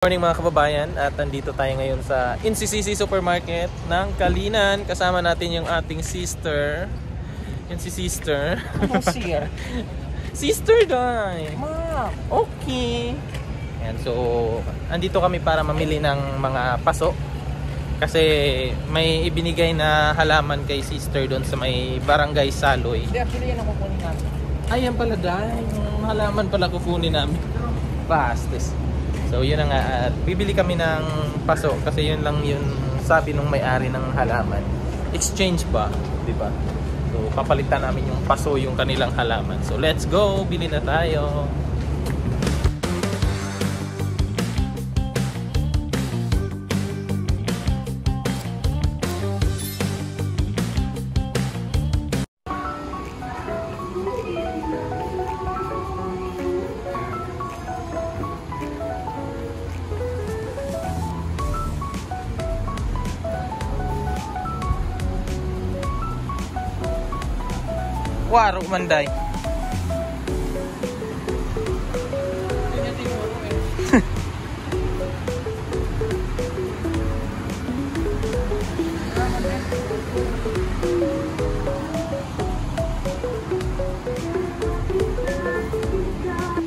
Morning mga kababayan, at nandito tayo ngayon sa NCCC Supermarket ng Kalinan. Kasama natin yung ating sister. Yan si sister. Anong sister? Sister Dai. Ma'am. Okay. Yan, so andito kami para mamili ng mga paso. Kasi may ibinigay na halaman kay sister doon sa may Barangay Saloy. Hindi, actually yan ang kukunin namin. Ayan pala Dai, yung halaman pala kukunin namin. Bastes. So yun na nga, at bibili kami ng paso kasi yun lang yun sabi nung may-ari ng halaman. Exchange ba, di ba? So papalitan namin yung paso yung kanilang halaman. So let's go, bili na tayo. Waro manday.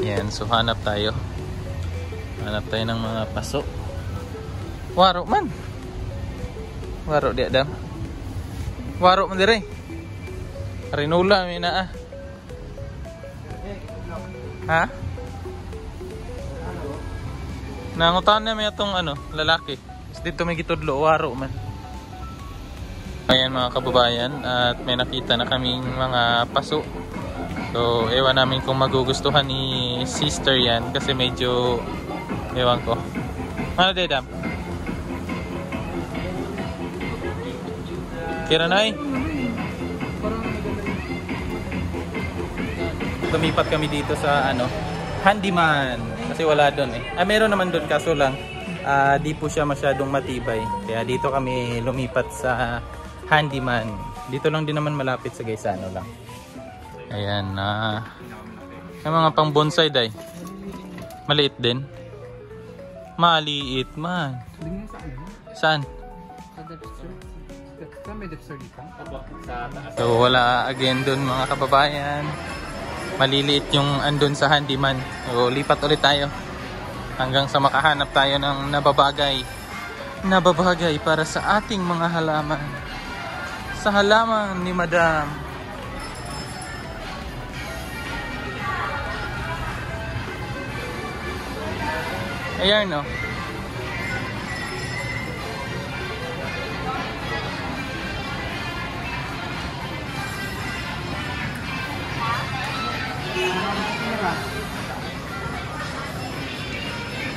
Yan, so hanap tayo. Hanap tayo ng mga paso. Waro man. Waro di adam. Waro man dire. Rinula mina ah. Ha? Nangutan na may itong ano, lalaki. Dito may gitudlo, waro man. Ayan mga kababayan, at may nakita na kaming mga paso. So, ewan namin kung magugustuhan ni sister yan kasi medyo ewan ko. Ano dedam? Kira na eh. Lumipat kami dito sa ano, Handyman kasi wala doon eh. Meron naman doon kaso lang di po siya masyadong matibay. Kaya dito kami lumipat sa Handyman. Dito lang din naman malapit sa Gaisano lang. Ayan may mga pang bonsai dai. Maliit din. Maliit man. Saan? So wala again doon mga kababayan. Maliliit yung andun sa Handyman. So, lipat ulit tayo hanggang sa makahanap tayo ng nababagay para sa ating mga halaman. Sa halaman ni Madam. Ayan no.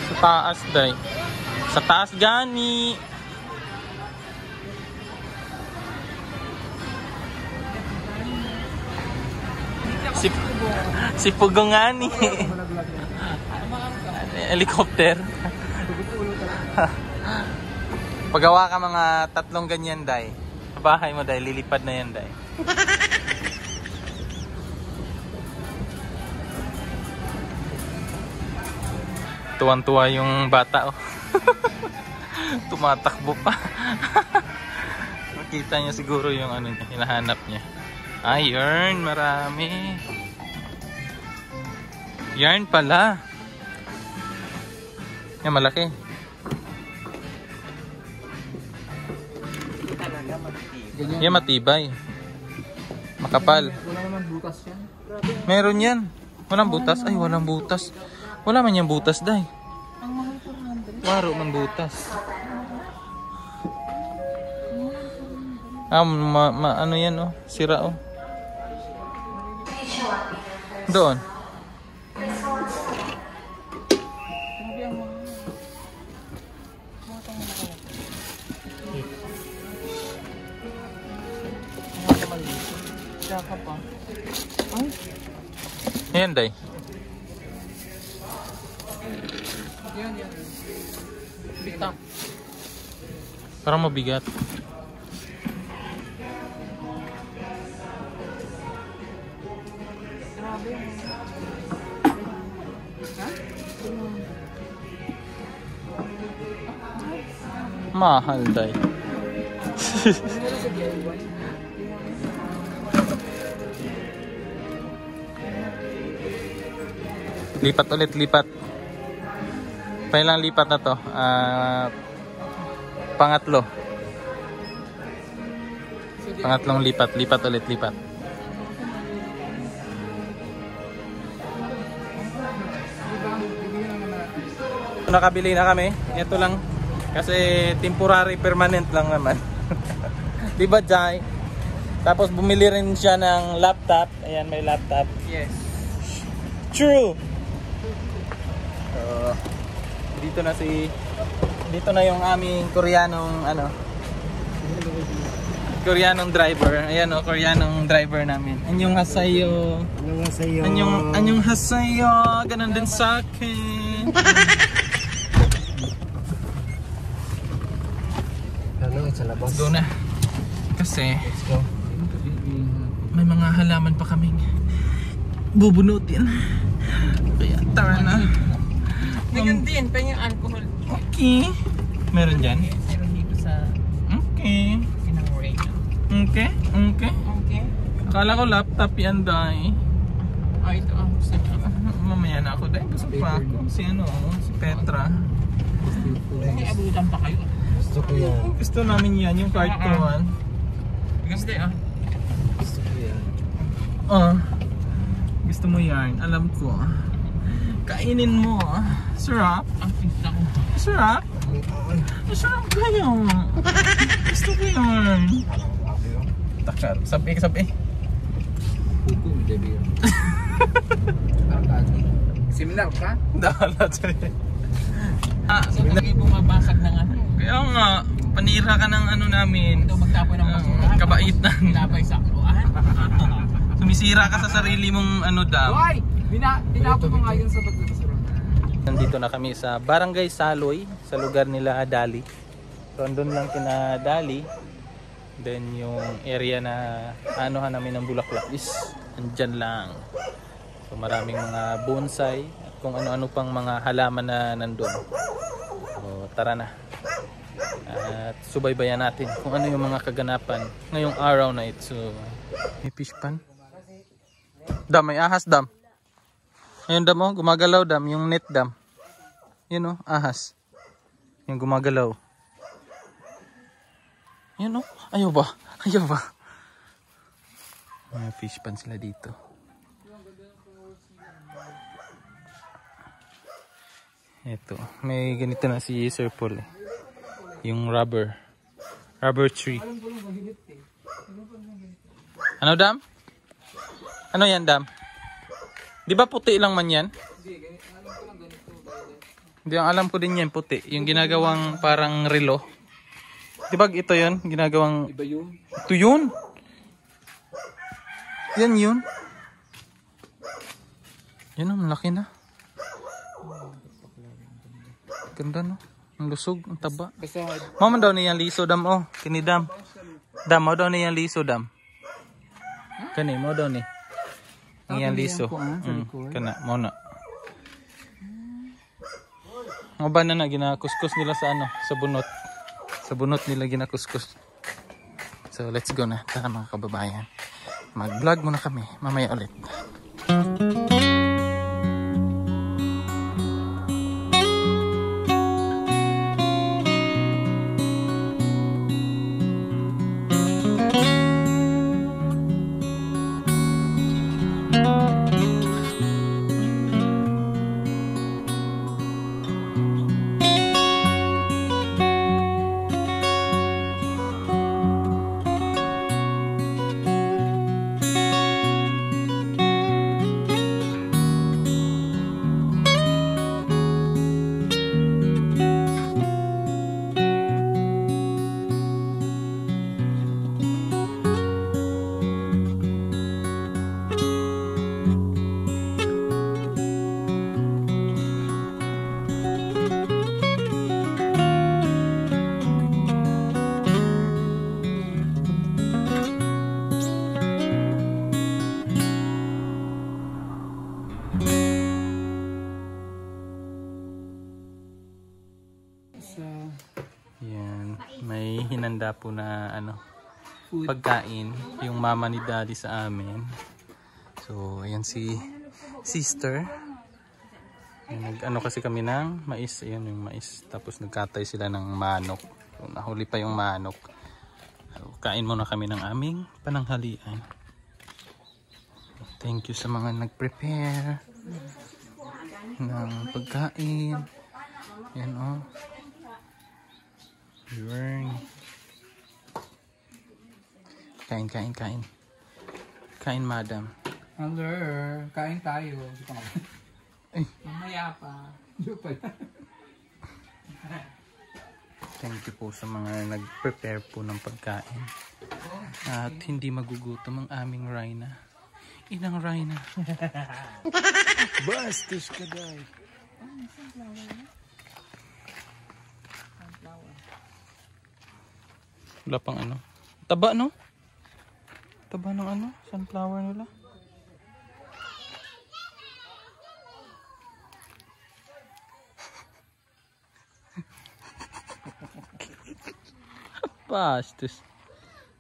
Sa taas day. Sa taas gani. Si Pugongani. Helicopter. Pagawa ka mga 3 ganyan day. Sa bahay mo day, lilipad na yan day. Tuwan-tuwa yung bata oh. Tumatakbo pa. Nakita niya siguro yung ano niya, hinahanap niya. Yarn, marami. Yarn pala. Yan malaki. Yan matibay. Makapal. Wala naman butas yan. Meron yan. Walang butas. Ay, walang butas. Wala man yung butas, day. Ang mahal 400. Waro man butas. Ano yan, oh. Sira, oh. Doon. Ayan, day. Yan. Bitang. Parang mabigat. Grabe yung... Ha? Mahal day. Lipat ulit, lipat. Pailang lipat na to? Pangatlo. Pangatlong lipat, lipat ulit, lipat. Nakabili na kami. Ito lang. Kasi temporary, permanent lang naman. Diba, Jai? Tapos bumili rin siya ng laptop. Ayan, may laptop. Yes. True! Dito na yung aming Koreanong Koreanong driver. Ayan o, Koreanong driver namin. Anyong hasayo. Anyong hasayo. Ganun din sa akin. Sa labas. Go na. Kasi may mga halaman pa kaming bubunutin. Kaya tara na. Tingnan din, pa yung alcohol. Okay. Meron dyan? Meron dito sa Okay. pinang-rate. Okay. Okay. Okay. Akala ko laptop yan, Day. Ito ang gusto ko. Mamaya na ako, Day. Gusto pa ako. Si Petra. May abutan pa kayo. Gusto ko yan. Gusto namin yan, yung cartoon. Gusto Gusto ko yan. Gusto mo yan, alam ko. Kainin mo. Sarap. Ang pizza ko. Sarap. Sarap kayo. Gusto ko yan. Takar. Sabi. Puko, hindi yan. Similar ka? Dala dyan. So, lagi bumabasag ng ano. Kaya nga, panira ka ng namin. Ito magtapoy ng basura. Kabaitan. Tinapay sa akluan. Sumisira ka sa sarili mong dam. Hoy! Tinapon ko ngayon sa pagbasura. Nandito na kami sa Barangay Saloy, sa lugar nila Dali. So andun lang kina Dali. Then yung area na anuhan namin ng bulaklak is andyan lang. So maraming mga bonsai at kung ano-ano pang mga halaman na nandun. So tara na. At subaybayan natin kung ano yung mga kaganapan ngayong araw na ito. So, may fish pan. Dam, may ahas, Dam. Ayun, Dam, oh, gumagalaw, Dam. Yung net, Dam. Yun, oh, ahas. Yung gumagalaw. Yun, oh. Ayaw ba? May fish pan sila dito. Ito. May ganito na si Sir Paul. Yung rubber tree. Ano, Dam? Ano yan, Dam? Di ba puti lang man yan? Hindi, ang alam ko din yan puti. Yung ginagawang parang relo. Di ba ito yun? Ginagawang... Iba yun? Ito yun? Yan yun? Yan, ang laki na. Ganda, no? Ang lusog, ang taba. Mama daw niyang liso, Dam, oh. Kini, Dam. Dam, mo daw niyang liso, Dam. Kani, mo daw ni. Niyang liso. Kana, mo na. Mga ba na ginakuskus nila sa sa bunot. Sa bunot nila ginakuskus. So, let's go na. Tara mga kababayan. Mag-vlog muna kami. Mamaya ulit. Yan. May hinanda po na ano, pagkain. Yung mama ni daddy sa amin. So, ayan si sister. Nag-ano kasi kami ng mais. Ayan yung mais. Tapos nagkatay sila ng manok. So, nahuli pa yung manok. So, kain muna kami ng aming pananghalian. Thank you sa mga nag-prepare ng pagkain. Yan o. Burn. Kain, kain, kain. Kain, madam. Hello, kain tayo. Ay. Mamaya pa. Thank you po sa mga nag-prepare po ng pagkain. At hindi magugutom ang aming Rhina. Inang Rhina. Bastos ka dahil. Wala pang ano. Taba, no? Taba ng ano? Sunflower nila. Bastos.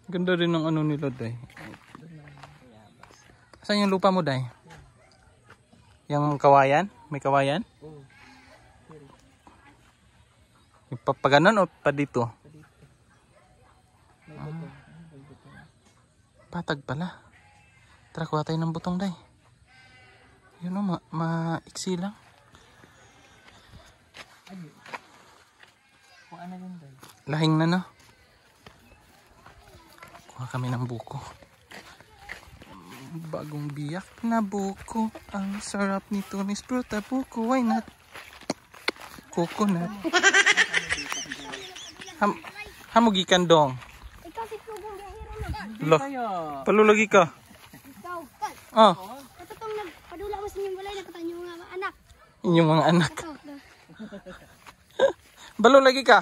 Ganda rin ng ano nila, day. Saan yung lupa mo, day? Yung kawayan? May kawayan? Pa ganon o pa dito? Patag pala. Tara, kuha tayo ng butong, day. Yun o, maiksi lang. Kung ano yun doon? Lahing na, no? Kuha kami ng buko. Bagong biyak na buko. Ang sarap nito ni Spruta buko. Why not? Coconut. Hamugikan dong. Ikaw si Tugong Gahiro na. Lo, palulagi ka. Ikaw, kan. Oh, Katotong nagpadula mo sa inyong balay, nakatanyo mga anak. inyong mga anak. Ikaw, Balulagi ka.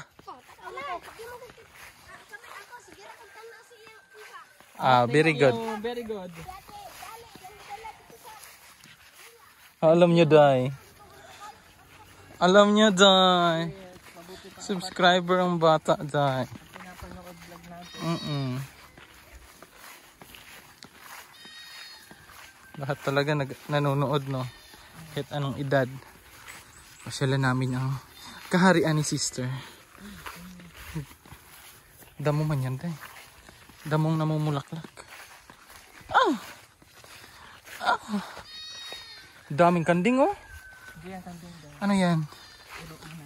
Very good. Oh, very good. Alam nyo, day. Alam nyo, day. Subscriber ang bata, day. Lahat talaga nanonood, no? Kahit anong edad. Pasyalan namin ang kaharian ni sister. Damo man yan, day. Damong namumulaklak. Ah! Ah! Daming kanding, oh. Ano yan?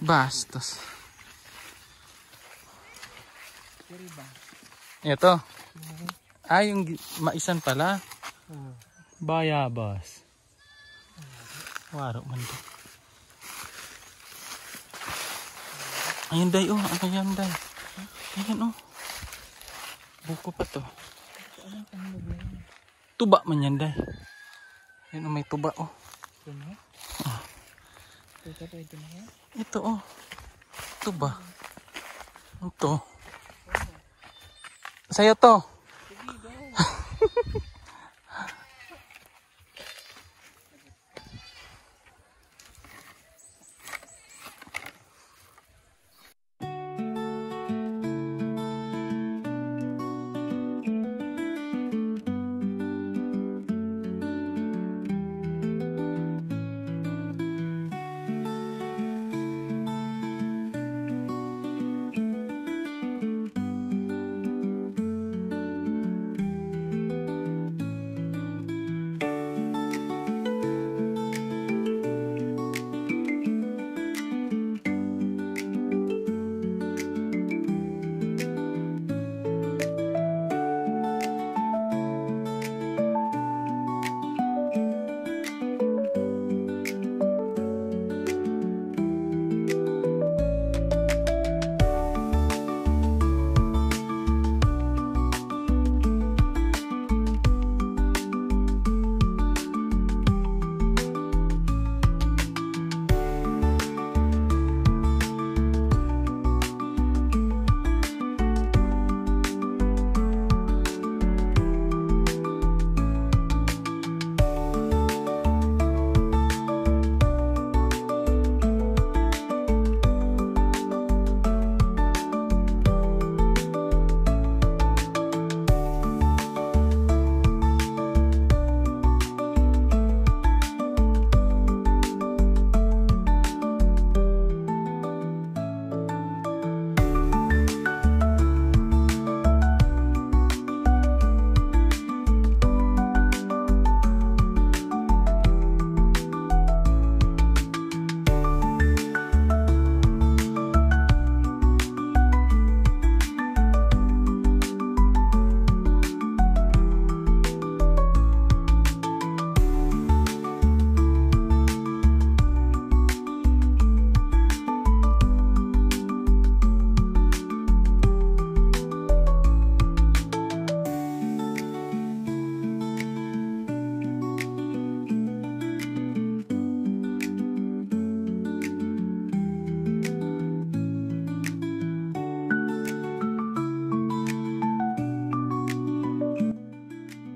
Bastos. Ito. Ay, yung maisan pala. Bayabas. Waro man to. Ayun, day, oh. Ano yan, day? Ayan, oh. Buko pa to. Tuba man yan, day. Ayan, oh, may tuba, oh. Ito, oh. Tuba. Ito. Sa'yo to.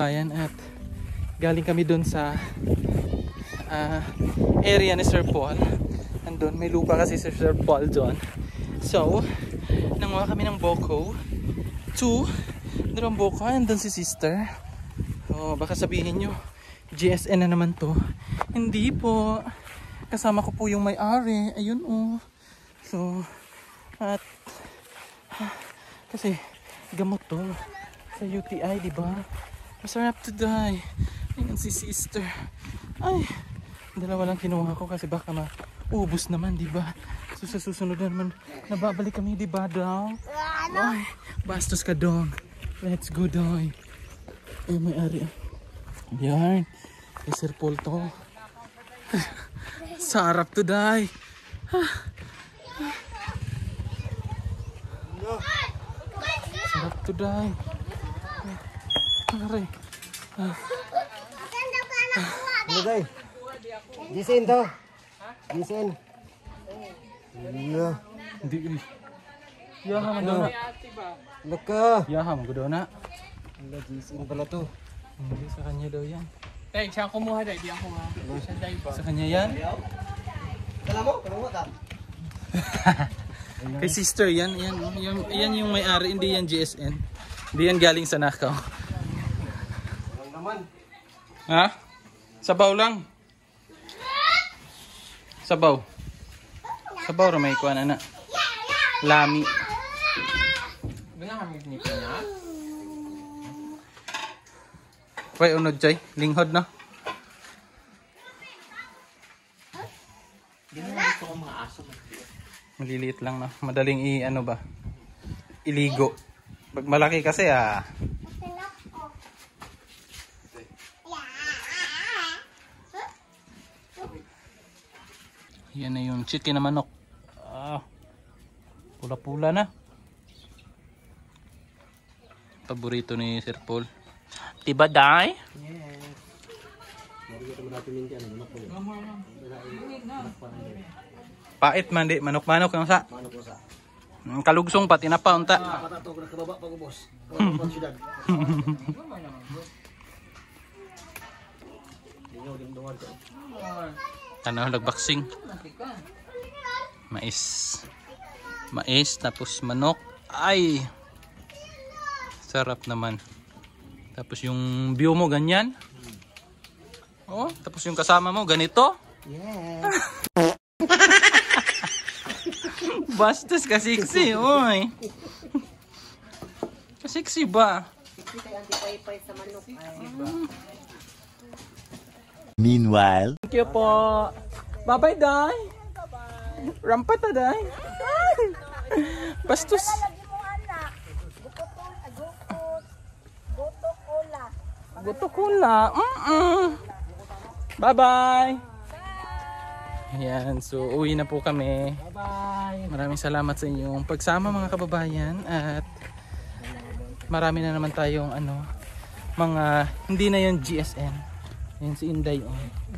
Ayan, at galing kami doon sa area ni Sir Paul. Andun, may lupa kasi si Sir Paul doon. So, nanguha kami ng Boko. 2, dalawang Boko, andun si sister. So, baka sabihin nyo, GSN na naman to. Hindi po. Kasama ko po yung may-ari. Ayun oh. So, at kasi gamot to sa UTI, diba? Masarap to die. Ayun si sister. Ay, dalawa lang kinuha ko kasi baka maubos naman, diba? So sa susunod na naman, nababalik kami, diba daw? Ay, bastos ka dong. Let's go doy. Ay, may-ari. Yan. Kay Sir Paul to. Sarap to die. Sarap to die. Aray. Ano day? Gisin to. Gisin. Iya. Hindi. Yaha man daw na. Laka. Yaha man daw na. Wala, gisin pala to. Hindi, sa kanya daw yan. Tay, siya kumuha day, di ako nga. Siya day ba? Sa kanya yan. Kala mo? Kala mo ta? Kay sister yan. Yan yung may-ari. Hindi yan GSN. Hindi yan galing sa nakaw. Ha? Sabaw lang. Sabaw. Sabaw ra may kuan ana. Lami. Ganyan kami nito niya. Pay unod chay, linghod na. Gusto ko mga aso. Maliliit lang na. Madaling ano ba? Iligo. Pag malaki kasi yan na yung chicken na manok. Pula-pula na. Paborito ni Sir Paul. Diba, Day? Pait man di. Manok-manok yung sa. Kalugsong pati na pa unta. Ano, nagboxing. Mais tapos manok. Ay, sarap naman. Tapos yung view mo ganyan. Oh, tapos yung kasama mo ganito. Yes. Bastos kasiksi, oy. Kasiksi ba? Meanwhile, Thank you po. Bye-bye, Day. Rampat na, Day. Bastos. Goto-cola. Bye-bye. Ayan, so uwi na po kami. Bye-bye. Maraming salamat sa inyong pagsama mga kababayan. At marami na naman tayong mga hindi na yung GSN. Ayan si Inday. Oh.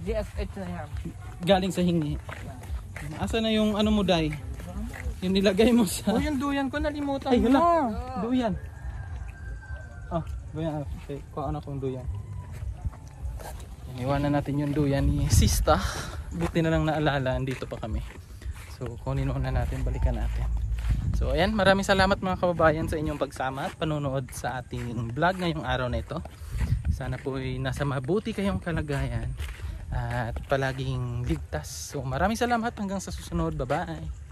GSH na yan. Galing sa hingi. Asa na yung mo, Day? Yung nilagay mo sa... Oh, yung duyan ko nalimutan Ay, hala. mo. Duyan. Oh, duyan. Okay, kuha na akong duyan. Iwanan natin yung duyan ni Sista. Buti na lang naalala, andito pa kami. So, kunin muna natin, balikan natin. So, ayan, maraming salamat mga kababayan sa inyong pagsama at panonood sa ating vlog ngayong araw na ito. Sana po ay nasa mabuti kayong kalagayan at palaging ligtas. So, maraming salamat hanggang sa susunod. Bye-bye!